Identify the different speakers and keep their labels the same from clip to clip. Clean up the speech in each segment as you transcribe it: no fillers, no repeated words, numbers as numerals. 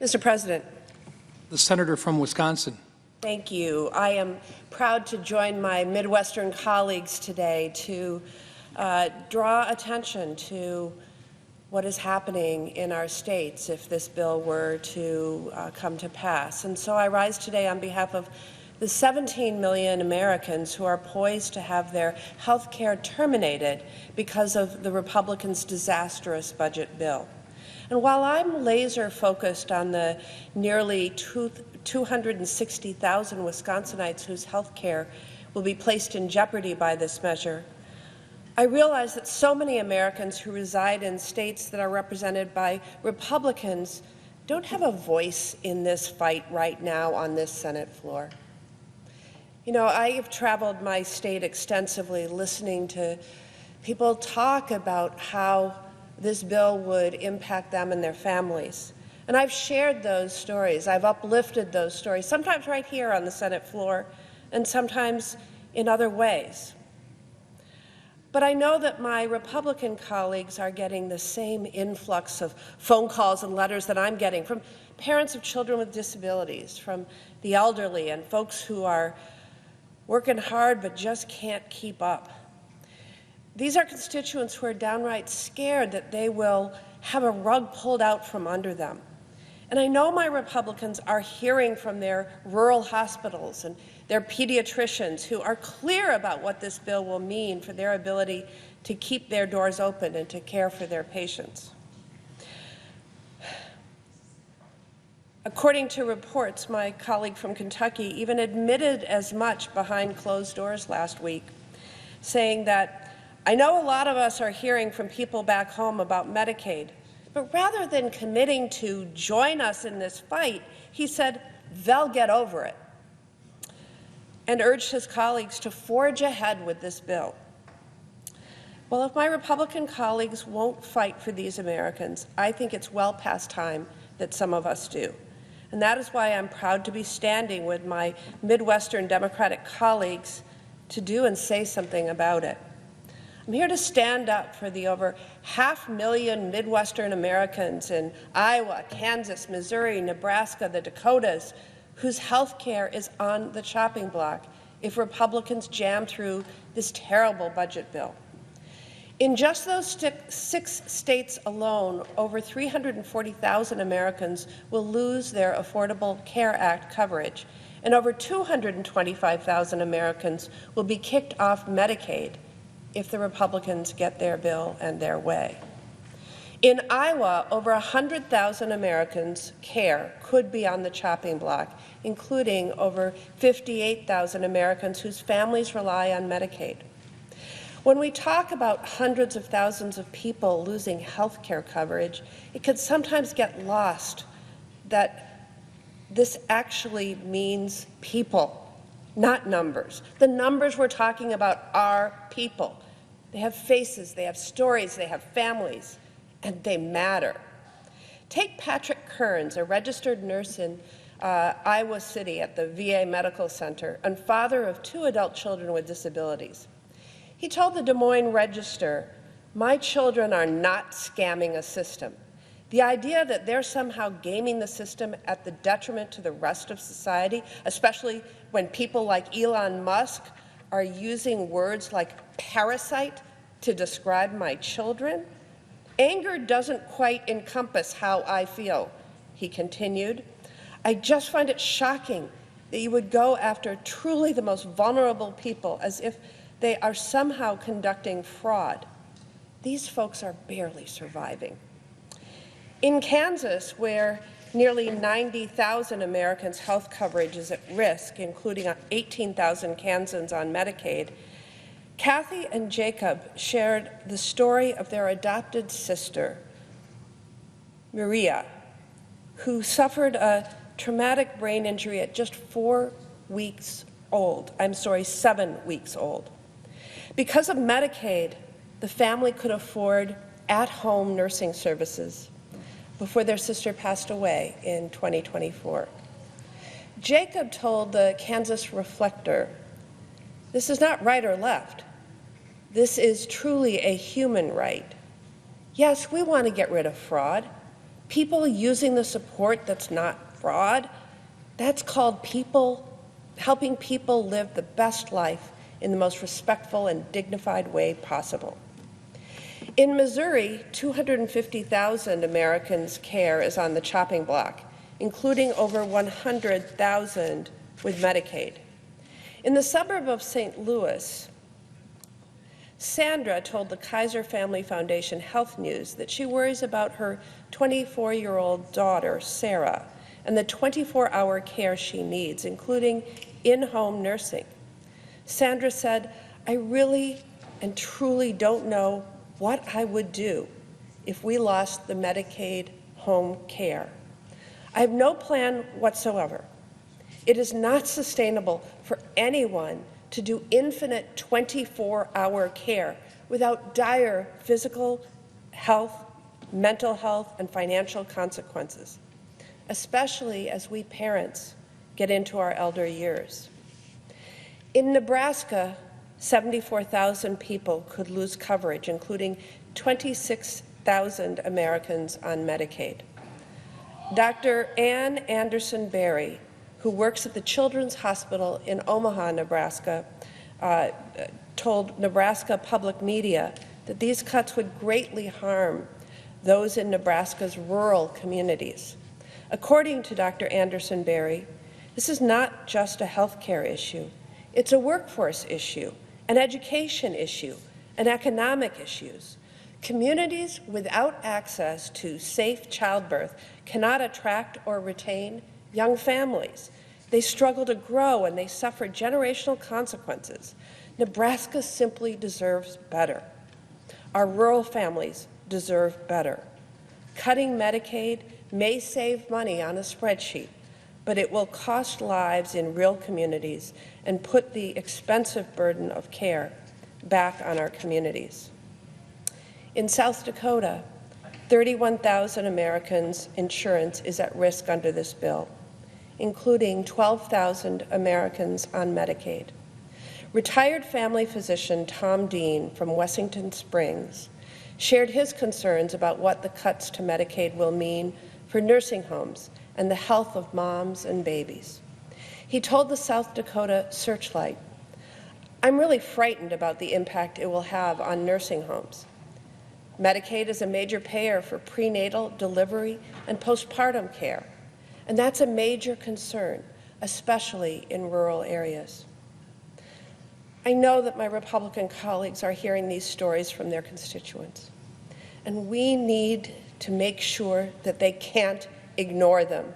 Speaker 1: Mr. President.
Speaker 2: The senator from Wisconsin.
Speaker 1: Thank you. I am proud to join my Midwestern colleagues today to draw attention to what is happening in our states if this bill were to come to pass. And so I rise today on behalf of the 17 million Americans who are poised to have their health care terminated because of the Republicans' disastrous budget bill. And while I'm laser focused on the nearly 260,000 Wisconsinites whose health care will be placed in jeopardy by this measure, I realize that so many Americans who reside in states that are represented by Republicans don't have a voice in this fight right now on this Senate floor. You know, I have traveled my state extensively listening to people talk about how this bill would impact them and their families. And I've shared those stories. I've uplifted those stories, sometimes right here on the Senate floor and sometimes in other ways. But I know that my Republican colleagues are getting the same influx of phone calls and letters that I'm getting from parents of children with disabilities, from the elderly and folks who are working hard but just can't keep up. These are constituents who are downright scared that they will have a rug pulled out from under them. And I know my Republicans are hearing from their rural hospitals and their pediatricians who are clear about what this bill will mean for their ability to keep their doors open and to care for their patients. According to reports, my colleague from Kentucky even admitted as much behind closed doors last week, saying that, "I know a lot of us are hearing from people back home about Medicaid, but rather than committing to join us in this fight," he said, "they'll get over it," and urged his colleagues to forge ahead with this bill. Well, if my Republican colleagues won't fight for these Americans, I think it's well past time that some of us do. And that is why I'm proud to be standing with my Midwestern Democratic colleagues to do and say something about it. I'm here to stand up for the over 500,000 Midwestern Americans in Iowa, Kansas, Missouri, Nebraska, the Dakotas, whose health care is on the chopping block if Republicans jam through this terrible budget bill. In just those 6 states alone, over 340,000 Americans will lose their Affordable Care Act coverage, and over 225,000 Americans will be kicked off Medicaid if the Republicans get their bill and their way. In Iowa, over 100,000 Americans' care could be on the chopping block, including over 58,000 Americans whose families rely on Medicaid. When we talk about hundreds of thousands of people losing health care coverage, it can sometimes get lost that this actually means people, not numbers. The numbers we're talking about are people. They have faces, they have stories, they have families, and they matter. Take Patrick Kearns, a registered nurse in Iowa City at the VA Medical Center and father of 2 adult children with disabilities. He told the Des Moines Register, "My children are not scamming a system. The idea that they're somehow gaming the system at the detriment to the rest of society, especially when people like Elon Musk are using words like parasite to describe my children? Anger doesn't quite encompass how I feel," he continued. "I just find it shocking that you would go after truly the most vulnerable people as if they are somehow conducting fraud. These folks are barely surviving." In Kansas, where nearly 90,000 Americans' health coverage is at risk, including 18,000 Kansans on Medicaid, Kathy and Jacob shared the story of their adopted sister, Maria, who suffered a traumatic brain injury at just 7 weeks old. Because of Medicaid, the family could afford at-home nursing services before their sister passed away in 2024. Jacob told the Kansas Reflector, "This is not right or left. This is truly a human right. Yes, we want to get rid of fraud, people using the support that's not fraud, that's called helping people live the best life in the most respectful and dignified way possible. In Missouri, 250,000 Americans' care is on the chopping block, including over 100,000 with Medicaid. In the suburb of St. Louis, Sandra told the Kaiser Family Foundation Health News that she worries about her 24-year-old daughter, Sarah, and the 24-hour care she needs, including in-home nursing. Sandra said, "I really and truly don't know what I would do if we lost the Medicaid home care. I have no plan whatsoever. It is not sustainable for anyone to do infinite 24-hour care without dire physical health, mental health, and financial consequences, especially as we parents get into our elder years." In Nebraska, 74,000 people could lose coverage, including 26,000 Americans on Medicaid. Dr. Ann Anderson Berry, who works at the Children's Hospital in Omaha, Nebraska, told Nebraska Public Media that these cuts would greatly harm those in Nebraska's rural communities. According to Dr. Anderson Berry, this is not just a health care issue. It's a workforce issue, an education issue, and economic issues. Communities without access to safe childbirth cannot attract or retain young families. They struggle to grow and they suffer generational consequences. Nebraska simply deserves better. Our rural families deserve better. Cutting Medicaid may save money on a spreadsheet, but it will cost lives in real communities and put the expensive burden of care back on our communities. In South Dakota, 31,000 Americans' insurance is at risk under this bill, including 12,000 Americans on Medicaid. Retired family physician Tom Dean from Wessington Springs shared his concerns about what the cuts to Medicaid will mean for nursing homes and the health of moms and babies. He told the South Dakota Searchlight, "I'm really frightened about the impact it will have on nursing homes. Medicaid is a major payer for prenatal, delivery, and postpartum care, and that's a major concern, especially in rural areas." I know that my Republican colleagues are hearing these stories from their constituents, and we need to make sure that they can't ignore them.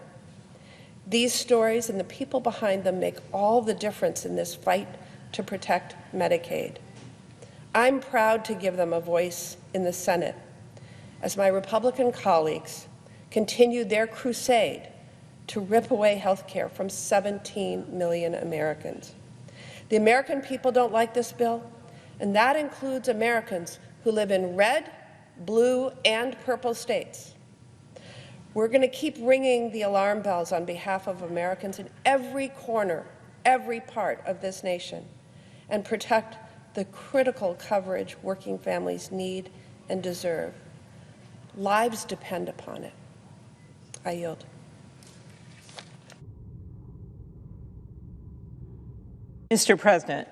Speaker 1: These stories and the people behind them make all the difference in this fight to protect Medicaid. I'm proud to give them a voice in the Senate as my Republican colleagues continue their crusade to rip away health care from 17 million Americans. The American people don't like this bill, and that includes Americans who live in red, blue, and purple states. We're going to keep ringing the alarm bells on behalf of Americans in every corner, every part of this nation, and protect the critical coverage working families need and deserve. Lives depend upon it. I yield.
Speaker 3: Mr. President,